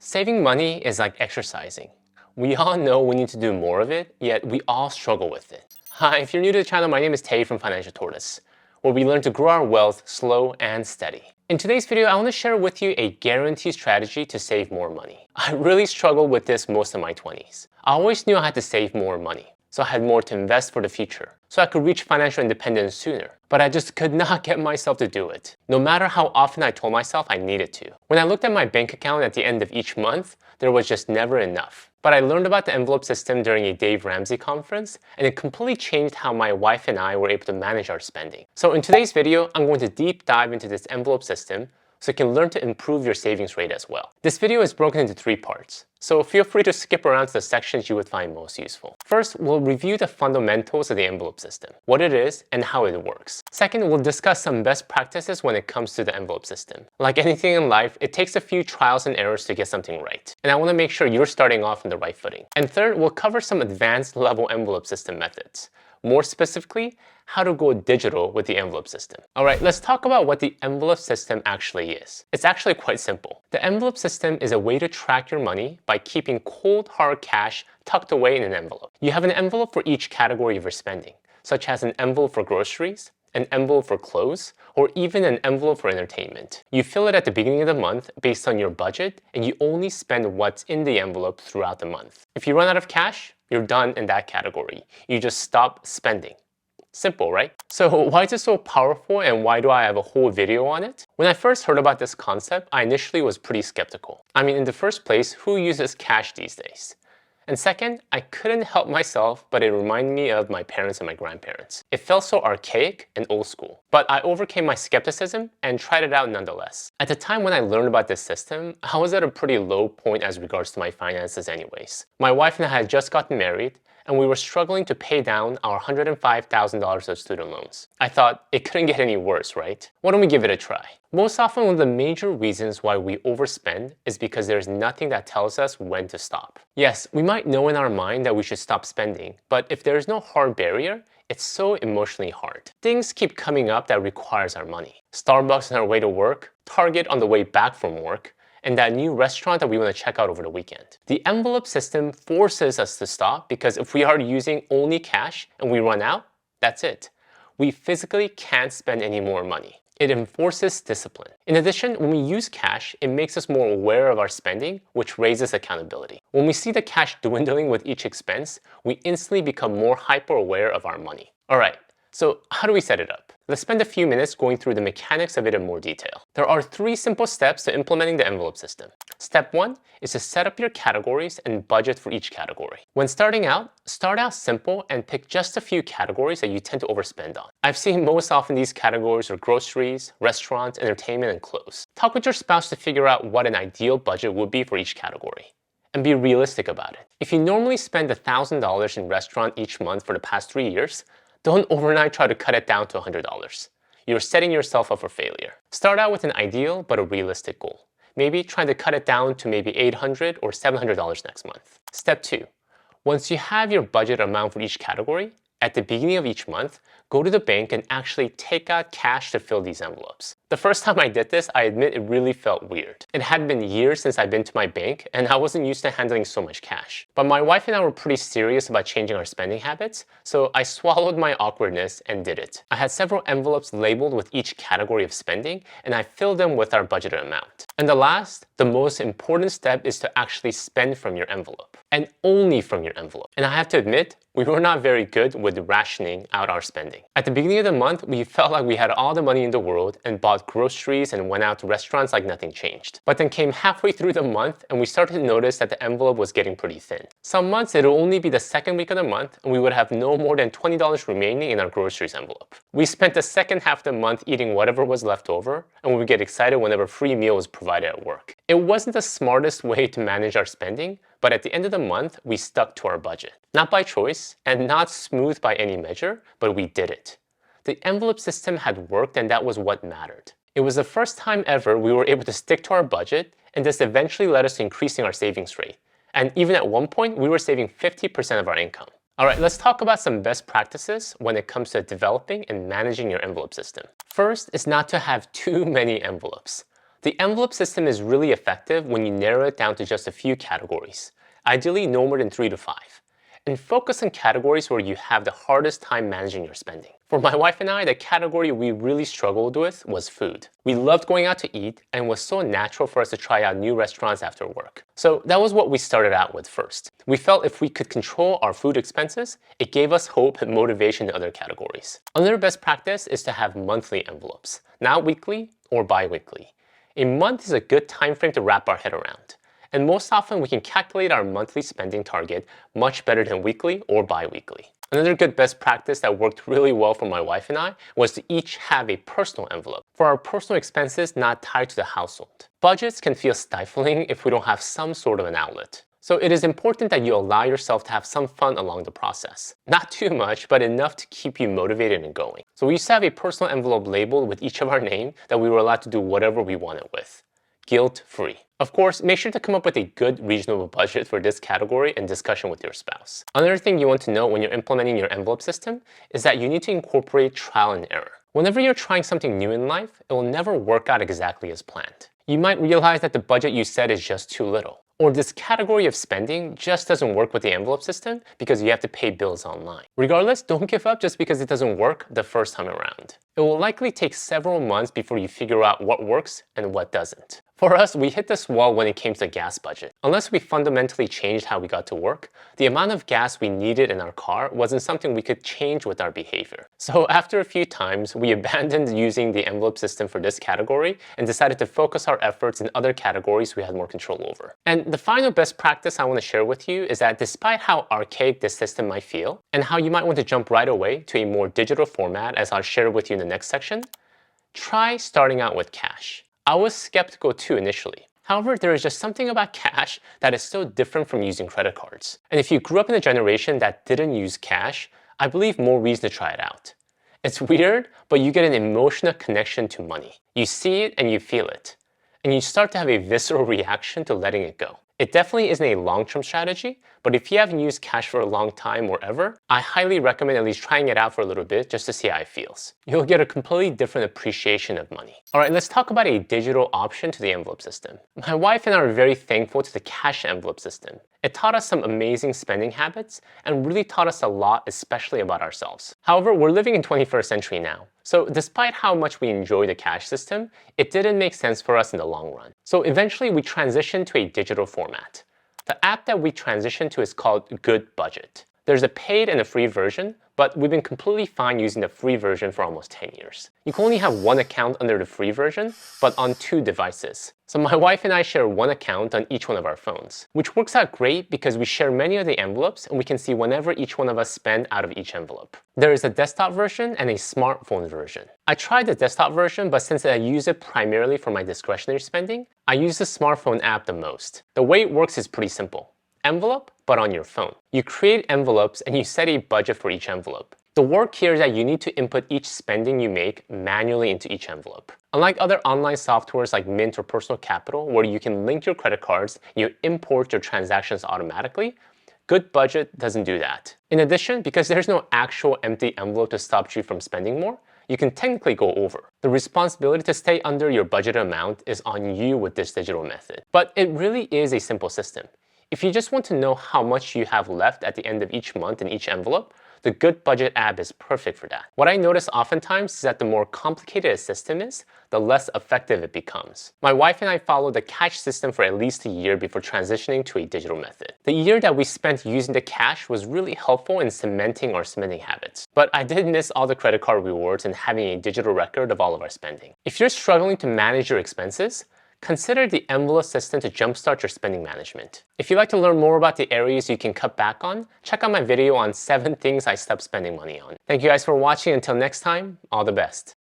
Saving money is like exercising. We all know we need to do more of it, yet we all struggle with it. Hi, if you're new to the channel, my name is Tay from Financial Tortoise, where we learn to grow our wealth slow and steady. In today's video, I want to share with you a guaranteed strategy to save more money. I really struggled with this most of my 20s. I always knew I had to save more money, so I had more to invest for the future, so I could reach financial independence sooner. But I just could not get myself to do it, no matter how often I told myself I needed to. When I looked at my bank account at the end of each month, there was just never enough. But I learned about the envelope system during a Dave Ramsey conference, and it completely changed how my wife and I were able to manage our spending. So in today's video, I'm going to deep dive into this envelope system so you can learn to improve your savings rate as well. This video is broken into 3 parts, so feel free to skip around to the sections you would find most useful. First, we'll review the fundamentals of the envelope system, what it is and how it works. Second, we'll discuss some best practices when it comes to the envelope system. Like anything in life, it takes a few trials and errors to get something right, and I want to make sure you're starting off on the right footing. And third, we'll cover some advanced level envelope system methods. More specifically, how to go digital with the envelope system. Alright, let's talk about what the envelope system actually is. It's actually quite simple. The envelope system is a way to track your money by keeping cold hard cash tucked away in an envelope. You have an envelope for each category of your spending, such as an envelope for groceries, an envelope for clothes, or even an envelope for entertainment. You fill it at the beginning of the month based on your budget, and you only spend what's in the envelope throughout the month. If you run out of cash, you're done in that category. You just stop spending. Simple, right? So why is it so powerful and why do I have a whole video on it? When I first heard about this concept, I initially was pretty skeptical. I mean, in the first place, who uses cash these days? And second, I couldn't help myself, but it reminded me of my parents and my grandparents. It felt so archaic and old school. But I overcame my skepticism and tried it out nonetheless. At the time when I learned about this system, I was at a pretty low point as regards to my finances anyways. My wife and I had just gotten married, and we were struggling to pay down our $105,000 of student loans. I thought, it couldn't get any worse, right? Why don't we give it a try? Most often, one of the major reasons why we overspend is because there's nothing that tells us when to stop. Yes, we might know in our mind that we should stop spending, but if there's no hard barrier, it's so emotionally hard. Things keep coming up that requires our money. Starbucks on our way to work, Target on the way back from work, and that new restaurant that we want to check out over the weekend. The envelope system forces us to stop because if we are using only cash and we run out, that's it. We physically can't spend any more money. It enforces discipline. In addition, when we use cash, it makes us more aware of our spending, which raises accountability. When we see the cash dwindling with each expense, we instantly become more hyper-aware of our money. Alright, so how do we set it up? Let's spend a few minutes going through the mechanics of it in more detail. There are 3 simple steps to implementing the envelope system. Step 1 is to set up your categories and budget for each category. When starting out, start out simple and pick just a few categories that you tend to overspend on. I've seen most often these categories are groceries, restaurants, entertainment, and clothes. Talk with your spouse to figure out what an ideal budget would be for each category. And be realistic about it. If you normally spend $1,000 in restaurant each month for the past 3 years, don't overnight try to cut it down to $100. You're setting yourself up for failure. Start out with an ideal but a realistic goal. Maybe try to cut it down to maybe $800 or $700 next month. Step 2. Once you have your budget amount for each category, at the beginning of each month, go to the bank and actually take out cash to fill these envelopes. The first time I did this, I admit it really felt weird. It had been years since I'd been to my bank, and I wasn't used to handling so much cash. But my wife and I were pretty serious about changing our spending habits, so I swallowed my awkwardness and did it. I had several envelopes labeled with each category of spending, and I filled them with our budgeted amount. And the most important step is to actually spend from your envelope. And only from your envelope. And I have to admit, we were not very good with rationing out our spending. At the beginning of the month, we felt like we had all the money in the world and bought groceries and went out to restaurants like nothing changed. But then came halfway through the month and we started to notice that the envelope was getting pretty thin. Some months it would only be the second week of the month and we would have no more than $20 remaining in our groceries envelope. We spent the second half of the month eating whatever was left over and we would get excited whenever free meal was provided at work. It wasn't the smartest way to manage our spending, but at the end of the month, we stuck to our budget. Not by choice, and not smooth by any measure, but we did it. The envelope system had worked, and that was what mattered. It was the first time ever we were able to stick to our budget, and this eventually led us to increasing our savings rate. And even at one point, we were saving 50% of our income. Alright, let's talk about some best practices when it comes to developing and managing your envelope system. First is not to have too many envelopes. The envelope system is really effective when you narrow it down to just a few categories, ideally no more than 3 to 5, and focus on categories where you have the hardest time managing your spending. For my wife and I, the category we really struggled with was food. We loved going out to eat, and it was so natural for us to try out new restaurants after work. So that was what we started out with first. We felt if we could control our food expenses, it gave us hope and motivation in other categories. Another best practice is to have monthly envelopes, not weekly or bi-weekly. A month is a good time frame to wrap our head around. And most often we can calculate our monthly spending target much better than weekly or bi-weekly. Another good best practice that worked really well for my wife and I was to each have a personal envelope for our personal expenses not tied to the household. Budgets can feel stifling if we don't have some sort of an outlet. So it is important that you allow yourself to have some fun along the process. Not too much, but enough to keep you motivated and going. So we used to have a personal envelope labeled with each of our name that we were allowed to do whatever we wanted with. Guilt-free. Of course, make sure to come up with a good reasonable budget for this category in discussion with your spouse. Another thing you want to know when you're implementing your envelope system is that you need to incorporate trial and error. Whenever you're trying something new in life, it will never work out exactly as planned. You might realize that the budget you set is just too little. Or this category of spending just doesn't work with the envelope system because you have to pay bills online. Regardless, don't give up just because it doesn't work the first time around. It will likely take several months before you figure out what works and what doesn't. For us, we hit this wall when it came to the gas budget. Unless we fundamentally changed how we got to work, the amount of gas we needed in our car wasn't something we could change with our behavior. So after a few times, we abandoned using the envelope system for this category and decided to focus our efforts in other categories we had more control over. And the final best practice I want to share with you is that despite how archaic this system might feel, and how you might want to jump right away to a more digital format as I'll share with you in the next section, try starting out with cash. I was skeptical too initially. However, there is just something about cash that is so different from using credit cards. And if you grew up in a generation that didn't use cash, I believe more reason to try it out. It's weird, but you get an emotional connection to money. You see it and you feel it. And you start to have a visceral reaction to letting it go. It definitely isn't a long-term strategy, but if you haven't used cash for a long time or ever, I highly recommend at least trying it out for a little bit just to see how it feels. You'll get a completely different appreciation of money. Alright, let's talk about a digital option to the envelope system. My wife and I are very thankful to the cash envelope system. It taught us some amazing spending habits and really taught us a lot, especially about ourselves. However, we're living in 21st century now. So despite how much we enjoy the cash system, it didn't make sense for us in the long run. So eventually we transitioned to a digital format. The app that we transitioned to is called Good Budget. There's a paid and a free version, but we've been completely fine using the free version for almost 10 years. You can only have one account under the free version, but on 2 devices. So my wife and I share one account on each one of our phones, which works out great because we share many of the envelopes and we can see whenever each one of us spend out of each envelope. There is a desktop version and a smartphone version. I tried the desktop version, but since I use it primarily for my discretionary spending, I use the smartphone app the most. The way it works is pretty simple. Envelope, but on your phone. You create envelopes and you set a budget for each envelope. The work here is that you need to input each spending you make manually into each envelope. Unlike other online softwares like Mint or Personal Capital, where you can link your credit cards and you import your transactions automatically, Good Budget doesn't do that. In addition, because there's no actual empty envelope to stop you from spending more, you can technically go over. The responsibility to stay under your budgeted amount is on you with this digital method. But it really is a simple system. If you just want to know how much you have left at the end of each month in each envelope, the Good Budget app is perfect for that. What I notice oftentimes is that the more complicated a system is, the less effective it becomes. My wife and I followed the cash system for at least a year before transitioning to a digital method. The year that we spent using the cash was really helpful in cementing our spending habits. But I did miss all the credit card rewards and having a digital record of all of our spending. If you're struggling to manage your expenses, consider the envelope system to jumpstart your spending management. If you'd like to learn more about the areas you can cut back on, check out my video on 7 things I stopped spending money on. Thank you guys for watching. Until next time, all the best.